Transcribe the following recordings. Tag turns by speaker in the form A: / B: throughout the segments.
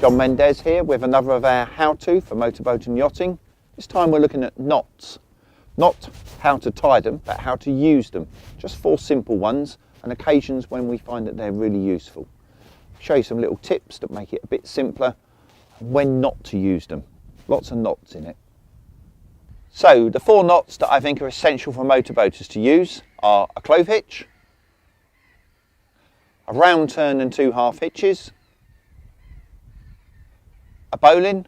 A: John Mendez here with another of our how-to for motorboat and yachting. This time we're looking at knots. Not how to tie them, but how to use them. Just 4 simple ones and occasions when we find that they're really useful. Show you some little tips that make it a bit simpler and when not to use them. Lots of knots in it. So the 4 knots that I think are essential for motorboaters to use are a clove hitch, a round turn and 2 half hitches, a bowline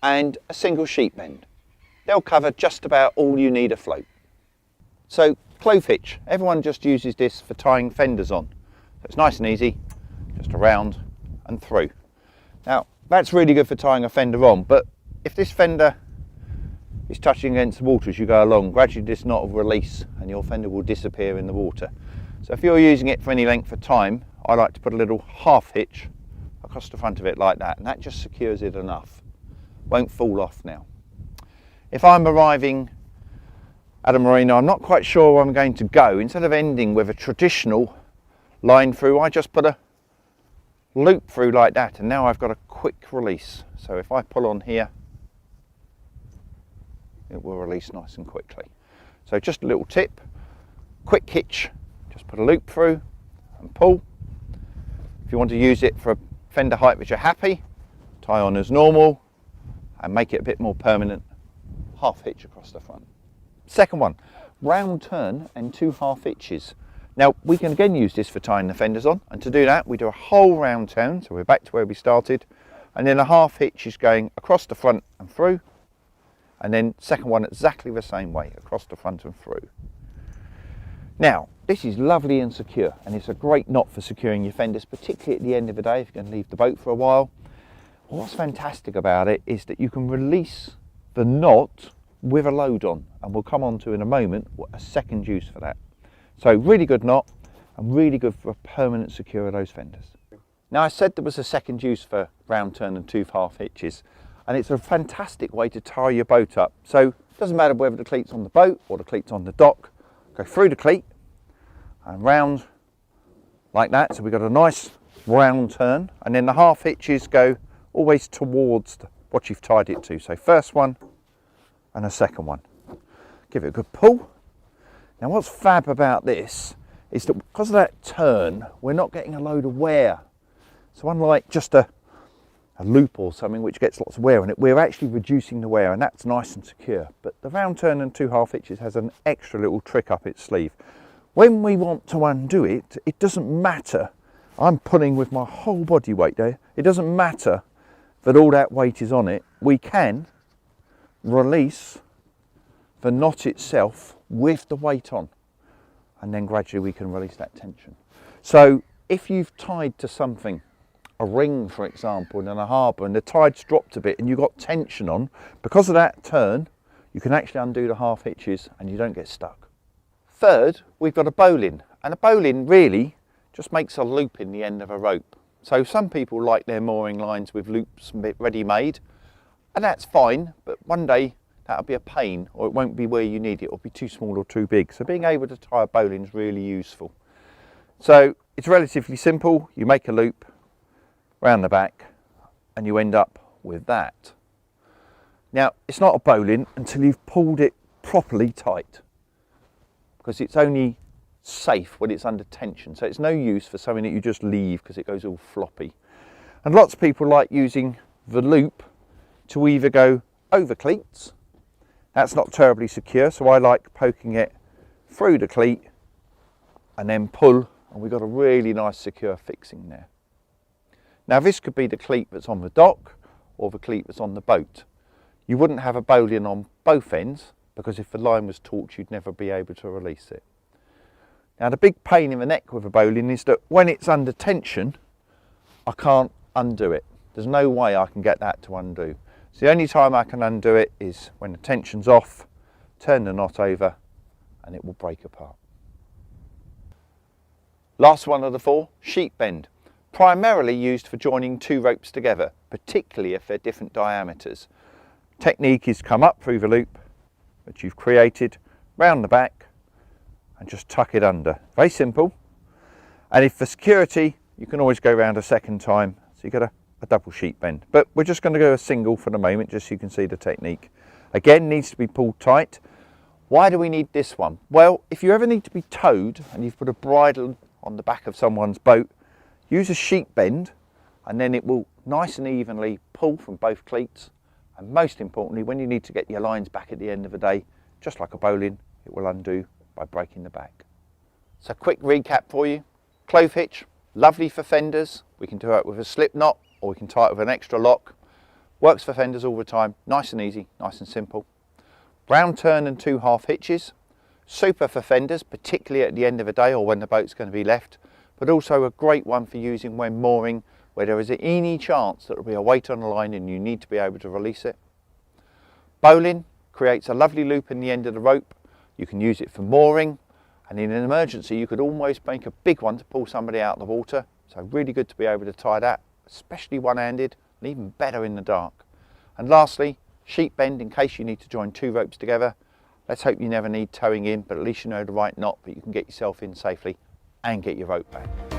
A: and a single sheet bend. They'll cover just about all you need afloat. So clove hitch, everyone just uses this for tying fenders on. So it's nice and easy, just around and through. Now that's really good for tying a fender on, but if this fender is touching against the water as you go along, gradually this knot will release and your fender will disappear in the water. So if you're using it for any length of time, I like to put a little half hitch across the front of it like that, and that just secures it enough. Won't fall off now. If I'm arriving at a marina, I'm not quite sure where I'm going to go, instead of ending with a traditional line through, I just put a loop through like that, and now I've got a quick release. So if I pull on here, it will release nice and quickly. So just a little tip, quick hitch, just put a loop through and pull. If you want to use it for a fender height which you're happy, tie on as normal and make it a bit more permanent, half hitch across the front. Second one, round turn and 2 half hitches. Now we can again use this for tying the fenders on, and to do that we do a whole round turn, so we're back to where we started, and then a half hitch is going across the front and through, and then second one exactly the same way, across the front and through. Now, this is lovely and secure, and it's a great knot for securing your fenders, particularly at the end of the day if you're going to leave the boat for a while. What's fantastic about it is that you can release the knot with a load on, and we'll come on to in a moment a second use for that. So really good knot and really good for a permanent secure of those fenders. Now I said there was a second use for round turn and 2 half hitches, and it's a fantastic way to tie your boat up. So it doesn't matter whether the cleat's on the boat or the cleat's on the dock, go through the cleat and round like that, so we've got a nice round turn, and then the half hitches go always towards what you've tied it to. So first one and a second one. Give it a good pull. Now what's fab about this is that because of that turn, we're not getting a load of wear. So unlike just a loop or something which gets lots of wear on it, we're actually reducing the wear, and that's nice and secure. But the round turn and 2 half hitches has an extra little trick up its sleeve. When we want to undo it, it doesn't matter. I'm pulling with my whole body weight there. It doesn't matter that all that weight is on it. We can release the knot itself with the weight on, and then gradually we can release that tension. So if you've tied to something, a ring for example, in a harbour, and the tide's dropped a bit and you've got tension on, because of that turn, you can actually undo the half hitches and you don't get stuck. Third, we've got a bowline, and a bowline really just makes a loop in the end of a rope. So some people like their mooring lines with loops ready made, and that's fine, but one day that'll be a pain, or it won't be where you need it, or be too small or too big. So being able to tie a bowline is really useful. So it's relatively simple. You make a loop round the back and you end up with that. Now it's not a bowline until you've pulled it properly tight, because it's only safe when it's under tension. So it's no use for something that you just leave because it goes all floppy. And lots of people like using the loop to either go over cleats. That's not terribly secure, so I like poking it through the cleat and then pull, and we've got a really nice secure fixing there. Now this could be the cleat that's on the dock or the cleat that's on the boat. You wouldn't have a bowline on both ends, because if the line was taut you'd never be able to release it. Now the big pain in the neck with a bowline is that when it's under tension I can't undo it. There's no way I can get that to undo. So the only time I can undo it is when the tension's off, turn the knot over and it will break apart. Last one of the four, sheet bend. Primarily used for joining two ropes together, particularly if they're different diameters. Technique is come up through the loop that you've created, round the back and just tuck it under. Very simple. And if for security, you can always go round a second time. So you get a double sheet bend, but we're just going to go a single for the moment, just so you can see the technique. Again, needs to be pulled tight. Why do we need this one? Well, if you ever need to be towed and you've put a bridle on the back of someone's boat, use a sheet bend and then it will nice and evenly pull from both cleats. And most importantly, when you need to get your lines back at the end of the day, just like a bowline, it will undo by breaking the back. So quick recap for you. Clove hitch, lovely for fenders. We can do it with a slip knot or we can tie it with an extra lock. Works for fenders all the time, nice and easy, nice and simple. Round turn and 2 half hitches. Super for fenders, particularly at the end of the day or when the boat's going to be left, but also a great one for using when mooring, where there is any chance that there will be a weight on the line and you need to be able to release it. Bowline creates a lovely loop in the end of the rope. You can use it for mooring, and in an emergency you could almost make a big one to pull somebody out of the water. So really good to be able to tie that, especially one-handed, and even better in the dark. And lastly, sheet bend in case you need to join two ropes together. Let's hope you never need towing in, but at least you know the right knot that you can get yourself in safely and get your rope back.